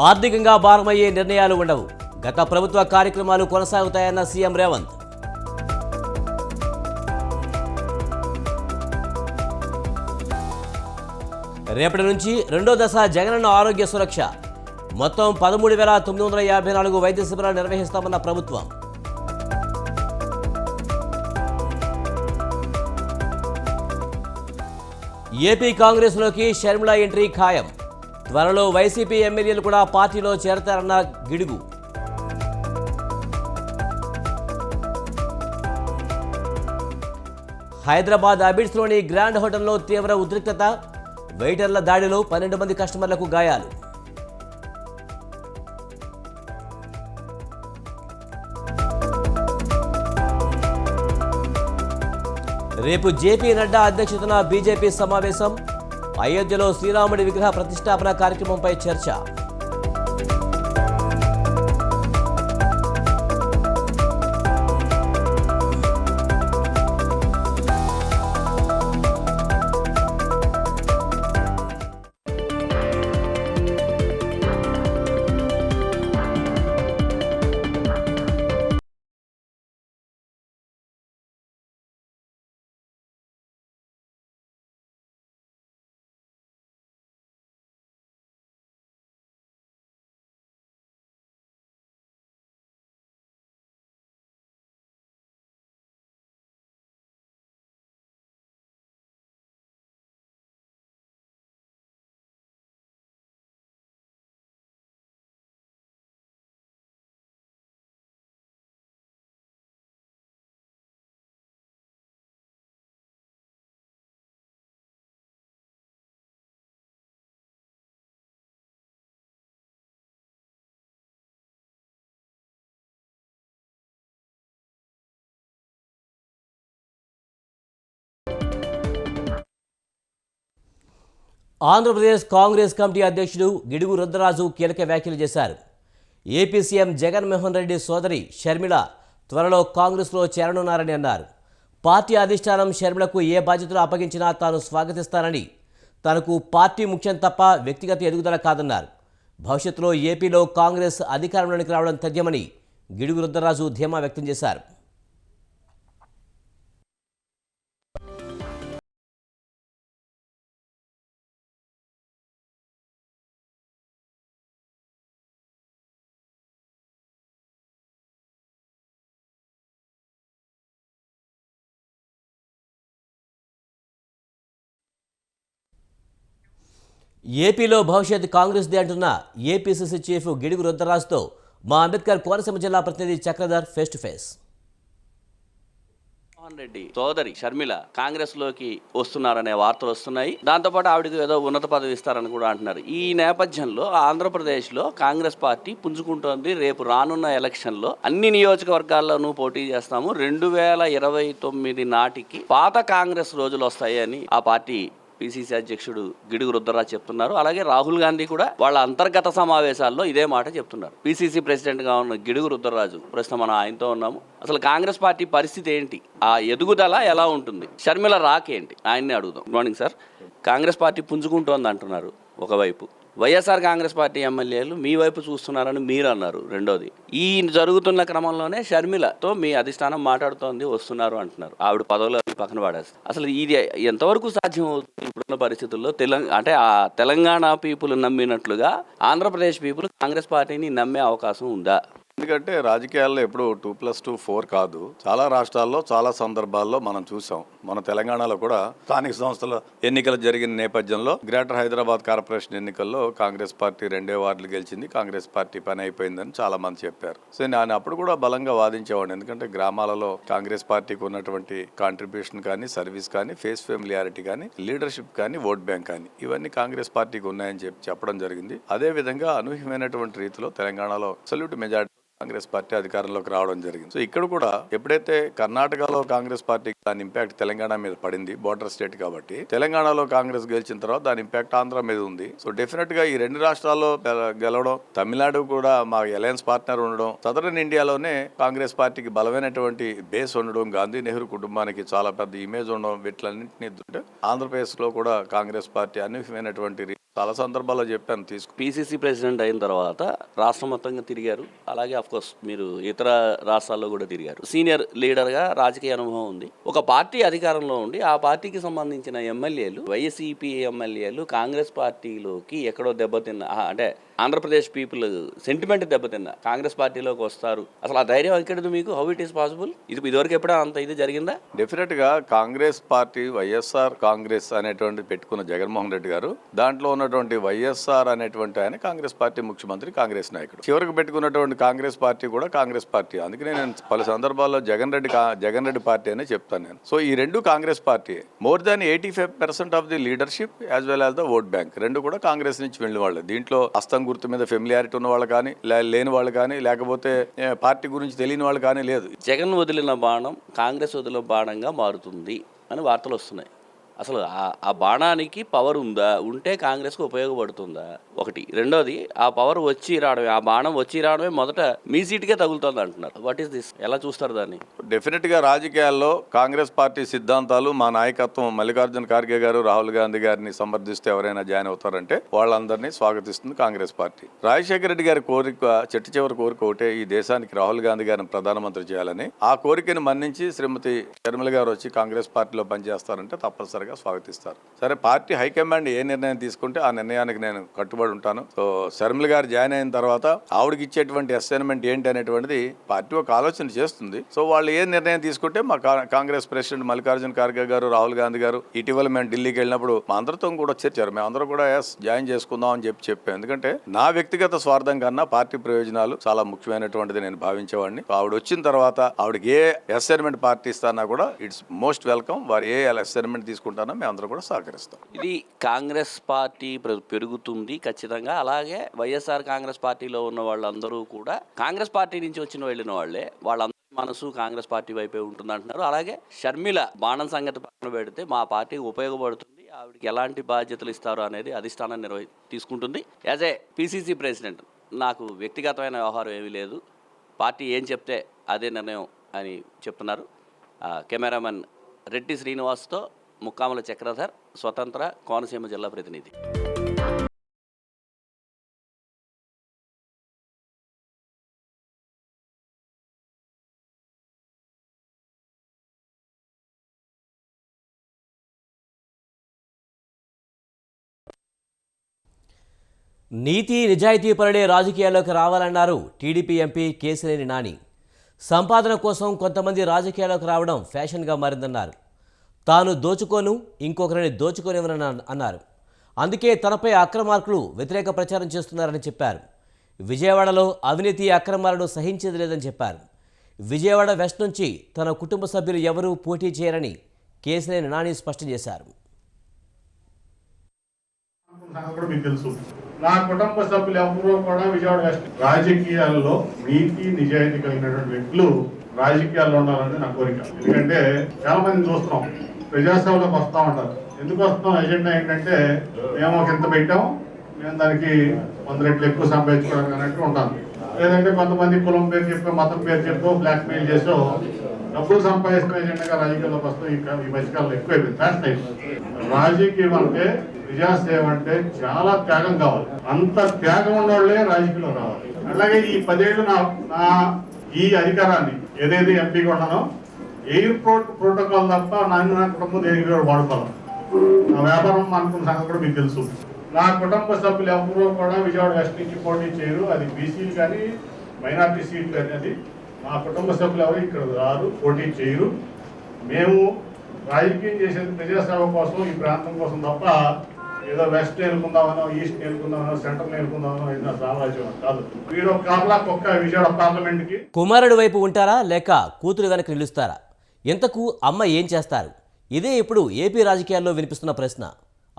ఆర్థికంగా భారమయ్యే నిర్ణయాలు ఉండవు. గత ప్రభుత్వ కార్యక్రమాలు కొనసాగుతాయన్న సీఎం రేవంత్. రేపటి నుంచి రెండో దశ జగనన్న ఆరోగ్య సురక్ష. మొత్తం 13,954 వైద్య శిబిరాలు నిర్వహిస్తామన్న ప్రభుత్వం. ఏపీ కాంగ్రెస్లోకి షర్మిల ఎంట్రీ ఖాయం. త్వరలో వైసీపీ ఎమ్మెల్యేలు కూడా పార్టీలో చేరతారన్న గిడుగు. హైదరాబాద్ అబిడ్స్లోని గ్రాండ్ హోటల్లో తీవ్ర ఉద్రిక్తత. వెయిటర్ల దాడిలో 12 మంది కస్టమర్లకు గాయాలు. రేపు జేపీ నడ్డా అధ్యక్షతన బీజేపీ సమావేశం. అయోధ్యలో శ్రీరాముడి విగ్రహ ప్రతిష్టాపన కార్యక్రమంపై చర్చ. ఆంధ్రప్రదేశ్ కాంగ్రెస్ కమిటీ అధ్యక్షుడు గిడుగు రుద్రరాజు కీలక వ్యాఖ్యలు చేశారు. ఏపీ సీఎం జగన్మోహన్ రెడ్డి సోదరి షర్మిల త్వరలో కాంగ్రెస్లో చేరనున్నారని అన్నారు. పార్టీ అధిష్టానం షర్మిలకు ఏ బాధ్యతలు అప్పగించినా తాను స్వాగతిస్తానని, తనకు పార్టీ ముఖ్యం తప్ప వ్యక్తిగత ఎదుగుదల కాదన్నారు. భవిష్యత్తులో ఏపీలో కాంగ్రెస్ అధికారంలోకి రావడం తథ్యమని గిడుగు రుద్రరాజు ధీమా వ్యక్తం చేశారు. ఏపీలో భవిష్యత్ కాంగ్రెస్దే అంటున్న ఏపీసీసీ చీఫ్ గిడుగు రుద్రరాజుతో మా అంబేద్కర్ కోనసీమ జిల్లా ప్రతినిధి Chakradhar face to face. Mohan Reddy సోదరి షర్మిల కాంగ్రెస్ లోకి వస్తున్నారనే వార్తలు వస్తున్నాయి. దాంతోపాటు ఆవిడకి ఏదో ఉన్నత పదవి ఇస్తారని కూడా అంటున్నారు. ఈ నేపథ్యంలో ఆంధ్రప్రదేశ్ లో కాంగ్రెస్ పార్టీ పుంజుకుంటోంది. రేపు రానున్న ఎలక్షన్ లో అన్ని నియోజకవర్గాల్లోనూ పోటీ చేస్తాము. 2029 నాటికి పాత కాంగ్రెస్ రోజులు వస్తాయని ఆ పార్టీ పిసిసి అధ్యక్షుడు గిడుగు రుద్రరాజు చెప్తున్నారు. అలాగే రాహుల్ గాంధీ కూడా వాళ్ళ అంతర్గత సమావేశాల్లో ఇదే మాట చెప్తున్నారు. పిసిసి ప్రెసిడెంట్ గా ఉన్న గిడుగు రుద్రరాజు ప్రస్తుతం మనం ఆయనతో ఉన్నాము. అసలు కాంగ్రెస్ పార్టీ పరిస్థితి ఏంటి, ఆ ఎదుగుదల ఎలా ఉంటుంది, షర్మిల రాకేంటి, ఆయన్ని అడుగుదాం. Good morning sir. Congress party పుంజుకుంటోంది అంటున్నారు ఒకవైపు, వైఎస్ఆర్ కాంగ్రెస్ పార్టీ ఎమ్మెల్యేలు మీ వైపు చూస్తున్నారని మీరు అన్నారు. రెండోది, ఈ జరుగుతున్న క్రమంలోనే షర్మిలతో మీ అధిష్టానం మాట్లాడుతోంది, వస్తున్నారు అంటున్నారు. ఆవిడ పదవులు పక్కన పడేస్తారు. అసలు ఇది ఎంతవరకు సాధ్యం అవుతుంది ఇప్పుడున్న పరిస్థితుల్లో? ఆ తెలంగాణ పీపుల్ నమ్మినట్లుగా ఆంధ్రప్రదేశ్ పీపుల్ కాంగ్రెస్ పార్టీని నమ్మే అవకాశం ఉందా? ఎందుకంటే రాజకీయాల్లో ఎప్పుడు 2+2 4 కాదు. చాలా రాష్ట్రాల్లో చాలా సందర్భాల్లో మనం చూసాం. మన తెలంగాణలో కూడా స్థానిక సంస్థల ఎన్నికలు జరిగిన నేపథ్యంలో గ్రేటర్ హైదరాబాద్ కార్పొరేషన్ ఎన్నికల్లో కాంగ్రెస్ పార్టీ 2 వార్డులు గెలిచింది. కాంగ్రెస్ పార్టీ పని అయిపోయిందని చాలా మంది చెప్పారు. సో నేను అప్పుడు కూడా బలంగా వాదించేవాడిని. ఎందుకంటే గ్రామాలలో కాంగ్రెస్ పార్టీకి ఉన్నటువంటి కాంట్రిబ్యూషన్ కానీ, సర్వీస్ కానీ, ఫేస్ ఫెమిలియారిటీ కానీ, లీడర్షిప్ కానీ, ఓట్ బ్యాంక్ కానీ, ఇవన్నీ కాంగ్రెస్ పార్టీకి ఉన్నాయని చెప్పడం జరిగింది. అదే విధంగా అనూహ్యమైనటువంటి రీతిలో తెలంగాణలో అబ్సల్యూట్ మెజారిటీ కాంగ్రెస్ పార్టీ అధికారంలోకి రావడం జరిగింది. సో ఇక్కడ కూడా ఎప్పుడైతే కర్ణాటకలో కాంగ్రెస్ పార్టీకి దాని ఇంపాక్ట్ తెలంగాణ మీద పడింది, బోర్డర్ స్టేట్ కాబట్టి, తెలంగాణలో కాంగ్రెస్ గెలిచిన తర్వాత దాని ఇంపాక్ట్ ఆంధ్ర మీద ఉంది. సో డెఫినెట్ గా ఈ 2 రాష్ట్రాల్లో గెలవడం, తమిళనాడు కూడా మా అలయన్స్ పార్ట్నర్ ఉండడం, సదరన్ ఇండియాలోనే కాంగ్రెస్ పార్టీకి బలమైనటువంటి బేస్ ఉండడం, గాంధీ నెహ్రూ కుటుంబానికి చాలా పెద్ద ఇమేజ్ ఉండడం, వీటిలన్నింటినీ ఆంధ్రప్రదేశ్ లో కూడా కాంగ్రెస్ పార్టీ అనూహ్యమైనటువంటి చాలా సందర్భాల్లో చెప్పాను పీసీసీ ప్రెసిడెంట్ అయిన తర్వాత రాష్ట్రం మొత్తంగా తిరిగారు, అలాగే అఫ్కోర్స్ మీరు ఇతర రాష్ట్రాల్లో కూడా తిరిగారు. సీనియర్ లీడర్గా రాజకీయ అనుభవం ఉంది. ఒక పార్టీ అధికారంలో ఉండి ఆ పార్టీకి సంబంధించిన ఎమ్మెల్యేలు, వైసీపీ ఎమ్మెల్యేలు కాంగ్రెస్ పార్టీలోకి ఎక్కడో దెబ్బతిన్న, అంటే ఆంధ్రప్రదేశ్ పీపుల్ సెంటిమెంట్ దెబ్బతిన్న కాంగ్రెస్ పార్టీలోకి వస్తారు. అసలు ఆ ధైర్యం ఎక్కడదు మీకు? How it is possible? ఇదివరకు ఎప్పుడైనా అంత ఇది జరిగిందా? డెఫినెట్గా కాంగ్రెస్ పార్టీ వైఎస్ఆర్ కాంగ్రెస్ అనేటువంటి పెట్టుకున్న జగన్మోహన్ రెడ్డి గారు, దాంట్లో ఉన్నటువంటి వైఎస్ఆర్ అనేటువంటి ఆయన కాంగ్రెస్ పార్టీ ముఖ్యమంత్రి, కాంగ్రెస్ నాయకుడు. చివరికి పెట్టుకున్నటువంటి కాంగ్రెస్ పార్టీ కూడా కాంగ్రెస్ పార్టీ. అందుకనే నేను పలు సందర్భాల్లో జగన్ రెడ్డి పార్టీ అనే చెప్తాను నేను. సో ఈ రెండు Congress party. More than 85% of the leadership as well as the vote bank రెండు కూడా కాంగ్రెస్ నుంచి వెళ్ళిన వాళ్ళు. దీంట్లో హస్తం గుర్తు మీద ఫెమిలియారిటీ ఉన్న వాళ్ళు కానీ, లేని వాళ్ళు కానీ, లేకపోతే పార్టీ గురించి తెలియని వాళ్ళు కానీ లేదు. జగన్ వదిలిన బాణం కాంగ్రెస్ వదిలిన బాణంగా మారుతుంది అని వార్తలు వస్తున్నాయి. అసలు ఆ బాణానికి పవర్ ఉందా? ఉంటే కాంగ్రెస్కి ఉపయోగపడుతుందా? ఒకటి. రెండోది, ఆ పవర్ వచ్చి రావడమే, ఆ బాణం వచ్చి రావడమే మొదట మీ సీటుకే తగులుతుంది అంటున్నారు. What is this? ఎలా చూస్తారు దాన్ని? డెఫినెట్గా రాజకీయాల్లో కాంగ్రెస్ పార్టీ సిద్ధాంతాలు, మా నాయకత్వం, మల్లికార్జున ఖార్గే గారు, రాహుల్ గాంధీ గారిని సమర్థిస్తే ఎవరైనా జాయిన్ అవుతారంటే వాళ్ళందరినీ స్వాగతిస్తుంది కాంగ్రెస్ పార్టీ. రాజశేఖర రెడ్డి గారి కోరిక, చెట్టు చివరి కోరిక ఒకటే, ఈ దేశానికి రాహుల్ గాంధీ గారిని ప్రధానమంత్రి చేయాలని. ఆ కోరికను మన్నించి శ్రీమతి షర్మిల గారు వచ్చి కాంగ్రెస్ పార్టీలో పనిచేస్తారంటే తప్పనిసరిగా స్వాగతిస్తారు. సరే, పార్టీ హైకమాండ్ ఏ నిర్ణయం తీసుకుంటే ఆ నిర్ణయానికి నేను కట్టుబడి ఉంటాను. సో షర్మిల గారు జాయిన్ అయిన తర్వాత ఆవిడకి ఇచ్చేటువంటి అసైన్మెంట్ ఏంటి అనేటువంటిది పార్టీ ఒక ఆలోచన చేస్తుంది. సో వాళ్ళు ఏ నిర్ణయం తీసుకుంటే మా కాంగ్రెస్ ప్రెసిడెంట్ మల్లికార్జున ఖార్గే గారు, రాహుల్ గాంధీ గారు ఇటీవల మేము ఢిల్లీకి వెళ్ళినప్పుడు మా అందరితో కూడా చర్చారు. మేమందరూ కూడా జాయిన్ చేసుకుందాం అని చెప్పాం. ఎందుకంటే నా వ్యక్తిగత స్వార్థం కన్నా పార్టీ ప్రయోజనాలు చాలా ముఖ్యమైనటువంటిది నేను భావించేవాడిని. ఆవిడ వచ్చిన తర్వాత ఆవిడకి ఏ అసైన్మెంట్ పార్టీ ఇస్తానా కూడా ఇట్స్ మోస్ట్ వెల్కమ్. వారు ఏ అసైన్మెంట్ తీసుకుంటారో మేము అందరూ కూడా సహకరిస్తాం. ఇది కాంగ్రెస్ పార్టీ పెరుగుతుంది ఖచ్చితంగా. అలాగే వైఎస్ఆర్ కాంగ్రెస్ పార్టీలో ఉన్న వాళ్ళందరూ కూడా కాంగ్రెస్ పార్టీ నుంచి వెళ్ళిన వాళ్ళే. వాళ్ళందరూ మనసు కాంగ్రెస్ పార్టీ వైపే ఉంటుంది అంటున్నారు. అలాగే షర్మిల బాణం సంగతి పక్కన పెడితే మా పార్టీకి ఉపయోగపడుతుంది, ఆవిడకి ఎలాంటి బాధ్యతలు ఇస్తారో అనేది అధిష్టానం తీసుకుంటుంది. యాజ్ ఏ పీసీసీ ప్రెసిడెంట్ నాకు వ్యక్తిగతమైన వ్యవహారం ఏమీ లేదు, పార్టీ ఏం చెప్తే అదే నిర్ణయం అని చెప్తున్నారు. కెమెరామెన్ రెడ్డి శ్రీనివాస్తో ముక్కాముల చక్రధర్, స్వతంత్ర, కోనసీమ జిల్లా ప్రతినిధి. నీతి నిజాయితీ పరుడే రాజకీయాల్లోకి రావాలన్నారు టీడీపీ ఎంపీ కేశినేని నాని. సంపాదన కోసం కొంతమంది రాజకీయాల్లోకి రావడం ఫ్యాషన్గా మారిందన్నారు. తాను దోచుకోను, ఇంకొకరిని దోచుకోనివ్వనని అన్నారు. అందుకే తనపై అక్రమార్కులు వ్యతిరేక ప్రచారం చేస్తున్నారని చెప్పారు. విజయవాడలో అవినీతి అక్రమాలను సహించేది లేదని చెప్పారు. విజయవాడ వెస్ట్ నుంచి తన కుటుంబ సభ్యులు ఎవరూ పోటీ చేయరని కేశినేని నాని స్పష్టం చేశారు. నా కుటుంబ సభ్యులు ఎవరూ కూడా విజయవాడ వెస్ట్ రాజకీయాల్లో నీతి నిజాయితీ కలిగినటువంటి వ్యక్తులు రాజకీయాల్లో ఉండాలని నా కోరిక. ఎందుకంటే చాలా మంది చూస్తున్నాం, ప్రజాసేవలోకి వస్తూ ఉంటారు. ఎందుకు వస్తాం? ఎజెండా ఏంటంటే మేము ఒక ఇంత పెట్టాం, మేము దానికి 100 రెట్లు ఎక్కువ సంపాదించుకోవడానికి అన్నట్టు ఉంటాను. లేదంటే కొంతమంది కులం పేరు చెప్పో, మతం పేరు చెప్పో, బ్లాక్ మెయిల్ చేసో డబ్బులు సంపాదిస్తున్న ఎజెండాగా రాజకీయాల్లోకి వస్తాం. ఈ మధ్యకాలంలో ఎక్కువైపోయింది, ఫ్యాషన్ అయిపోయింది. రాజకీయం అంటే, ప్రజాసేవ అంటే చాలా త్యాగం కావాలి. అంత త్యాగం ఉన్నోళ్లే రాజకీయంలో రావాలి. అలాగే ఈ 10 ఏళ్ళు నా ఈ అధికారాన్ని ఏదైతే ఎంపీగా ఉన్నానో ఎయిర్పోర్ట్ ప్రోటోకాల్ తప్ప నా కుటుంబం దేనికి వాడుకోవాలి. నా వ్యాపారం అనుకున్న సంగతి కూడా మీకు తెలుసు. నా కుటుంబ సభ్యులు ఎవరూ కూడా విజయవాడ వెస్ట్ నుంచి పోటీ చేయరు. అది బీసీలు కానీ, మైనార్టీ సీట్లు కానీ. అది మా కుటుంబ సభ్యులు ఎవరు ఇక్కడ రారు, పోటీ చేయరు. మేము రాజకీయం చేసేది ప్రజాసేవ కోసం, ఈ ప్రాంతం కోసం తప్ప ఏదో వెస్ట్ నేర్చుకుందామనో, ఈస్ట్ నేర్చుకుందామనో, సెంట్రల్ నేర్చుకుందామనో ఏదో సామ్రాజ్యం కాదు. వీడు కాపలా కుక్క విజయవాడ పార్లమెంట్కి. కుమారుడు వైపు ఉంటారా లేక కూతురు వెనక నిలుస్తారా? ఇంతకు అమ్మ ఏం చేస్తారు? ఇదే ఇప్పుడు ఏపీ రాజకీయాల్లో వినిపిస్తున్న ప్రశ్న.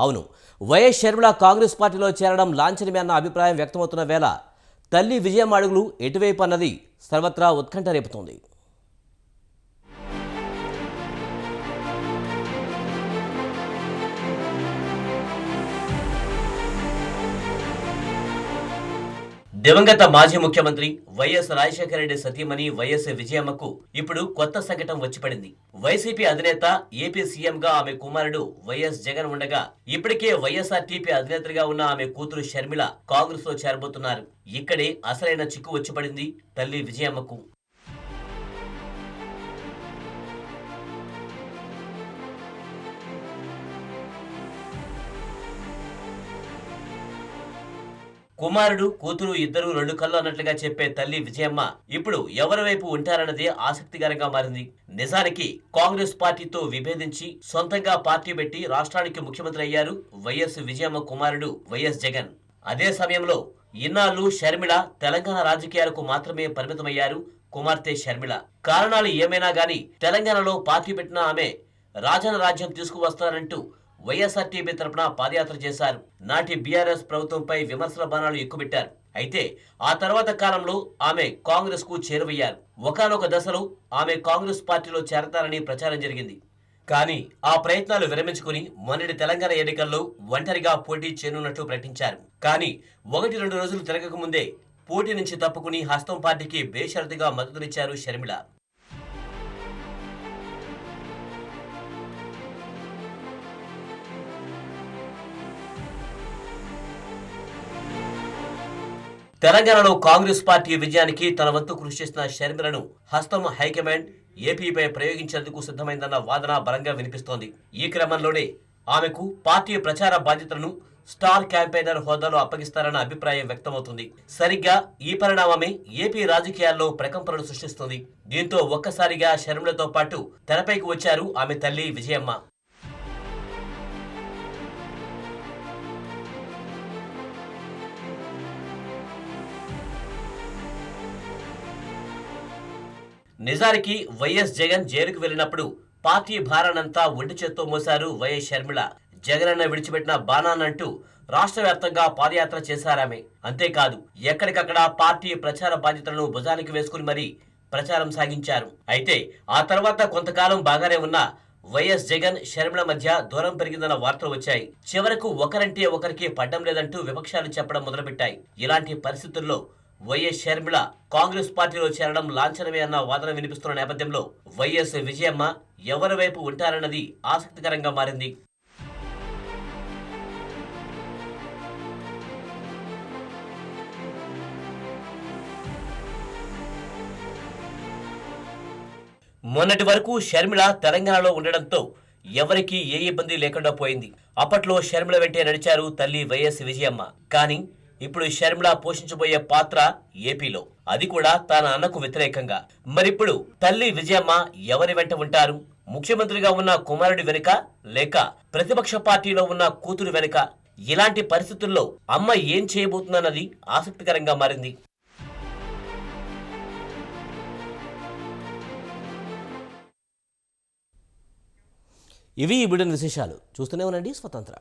అవును, వైఎస్ షర్మిల కాంగ్రెస్ పార్టీలో చేరడం లాంఛనమే అన్న అభిప్రాయం వ్యక్తమవుతున్న వేళ తల్లి విజయం అడుగులు ఎటువైపు అన్నది సర్వత్రా ఉత్కంఠ రేపుతోంది. దివంగత మాజీ ముఖ్యమంత్రి వైఎస్ రాజశేఖర రెడ్డి సతీమణి వైఎస్ విజయమ్మకు ఇప్పుడు కొత్త సంకటం వచ్చిపడింది. వైసీపీ అధినేత ఏపీ సీఎంగా ఆమె కుమారుడు వైఎస్ జగన్ ఉండగా ఇప్పటికే వైఎస్ఆర్టీపీ అధినేతగా ఉన్న ఆమె కూతురు షర్మిల కాంగ్రెస్ లో చేరబోతున్నారు. ఇక్కడే అసలైన చిక్కు వచ్చిపడింది తల్లి విజయమ్మకు. కుమారుడు కూతురు ఇద్దరు రెండు కళ్ళు అన్నట్లుగా చెప్పే తల్లి విజయమ్మ ఇప్పుడు ఎవరి వైపు ఉంటారన్నదే ఆసక్తికరంగా మారింది. నిజానికి కాంగ్రెస్ పార్టీతో విభేదించి సొంతంగా పార్టీ పెట్టి రాష్ట్రానికి ముఖ్యమంత్రి అయ్యారు వైఎస్ విజయమ్మ కుమారుడు వైఎస్ జగన్. అదే సమయంలో ఇన్నాళ్లు షర్మిల తెలంగాణ రాజకీయాలకు మాత్రమే పరిమితమయ్యారు కుమార్తె షర్మిల. కారణాలు ఏమైనా గానీ తెలంగాణలో పార్టీ పెట్టిన ఆమె రాజన్న రాజ్యం తీసుకువస్తారంటూ వైఎస్ఆర్టీపీ తరపున పాదయాత్ర చేశారు. నాటి బీఆర్ఎస్ ప్రభుత్వంపై విమర్శల బాణాలు ఎక్కుపెట్టారు. అయితే ఆ తర్వాత కాలంలో ఆమె కాంగ్రెస్ కు చేరువయ్యారు. ఒకానొక దశలో ఆమె కాంగ్రెస్ పార్టీలో చేరతారని ప్రచారం జరిగింది. కానీ ఆ ప్రయత్నాలు విరమించుకుని మొన్నటి తెలంగాణ ఎన్నికల్లో ఒంటరిగా పోటీ చేయనున్నట్లు ప్రకటించారు. కానీ 1-2 రోజులు తిరగక ముందే పోటీ నుంచి తప్పుకుని హస్తం పార్టీకి బేషరతుగా మద్దతునిచ్చారు షర్మిల. తెలంగాణలో కాంగ్రెస్ పార్టీ విజయానికి తన వంతు కృషి చేసిన షర్మిలను హస్తం హైకమాండ్ ఏపీపై ప్రయోగించేందుకు సిద్ధమైందన్న వాదన బలంగా వినిపిస్తోంది. ఈ క్రమంలోనే ఆమెకు పార్టీ ప్రచార బాధ్యతలను స్టార్ క్యాంపెయినర్ హోదాలో అప్పగిస్తారన్న అభిప్రాయం వ్యక్తమవుతుంది. సరిగ్గా ఈ పరిణామమే ఏపీ రాజకీయాల్లో ప్రకంపనలు సృష్టిస్తుంది. దీంతో ఒక్కసారిగా షర్మిలతో పాటు తెరపైకి వచ్చారు ఆమె తల్లి విజయమ్మ. నిజానికి వైఎస్ జగన్ జైలుకు వెళ్లినప్పుడు పార్టీ భారానంతా ఒంటి చేత్తో మోశారు వైఎస్ షర్మిల. జగనన్న విడిచిపెట్టిన బాణాన్నంటూ రాష్ట్ర వ్యాప్తంగా పాదయాత్ర చేశారామె. అంతేకాదు ఎక్కడికక్కడ పార్టీ ప్రచార బాధ్యతలను భుజానికి వేసుకుని మరీ ప్రచారం సాగించారు. అయితే ఆ తర్వాత కొంతకాలం బాగానే ఉన్న వైఎస్ జగన్ షర్మిల మధ్య దూరం పెరిగిందన్న వార్తలు వచ్చాయి. చివరకు ఒకరంటే ఒకరికి పడ్డం లేదంటూ విపక్షాలు చెప్పడం మొదలుపెట్టాయి. ఇలాంటి పరిస్థితుల్లో వైఎస్ షర్మిల కాంగ్రెస్ పార్టీలో చేరడం లాంఛనమే అన్న వాదన వినిపిస్తున్న నేపథ్యంలో వైఎస్ విజయమ్మ ఎవరి వైపు ఉంటారన్నది ఆసక్తికరంగా మారింది. మొన్నటి వరకు షర్మిల తెలంగాణలో ఉండడంతో ఎవరికీ ఏ ఇబ్బంది లేకుండా పోయింది. అప్పట్లో షర్మిల వెంటే నడిచారు తల్లి వైఎస్ విజయమ్మ. కానీ ఇప్పుడు షర్మిల పోషించబోయే పాత్ర ఏపీలో, అది కూడా తన అన్నకు వ్యతిరేకంగా. మరిప్పుడు తల్లి విజయమ్మ ఎవరి వెంట ఉంటారు? ముఖ్యమంత్రిగా ఉన్న కుమారుడి వెనుక, లేక ప్రతిపక్ష పార్టీలో ఉన్న కూతురు వెనుక? ఇలాంటి పరిస్థితుల్లో అమ్మ ఏం చేయబోతుందన్నది ఆసక్తికరంగా మారింది. ఇవి ఈ బిడ్డన విశేషాలు. చూస్తూనే ఉండండి స్వతంత్ర.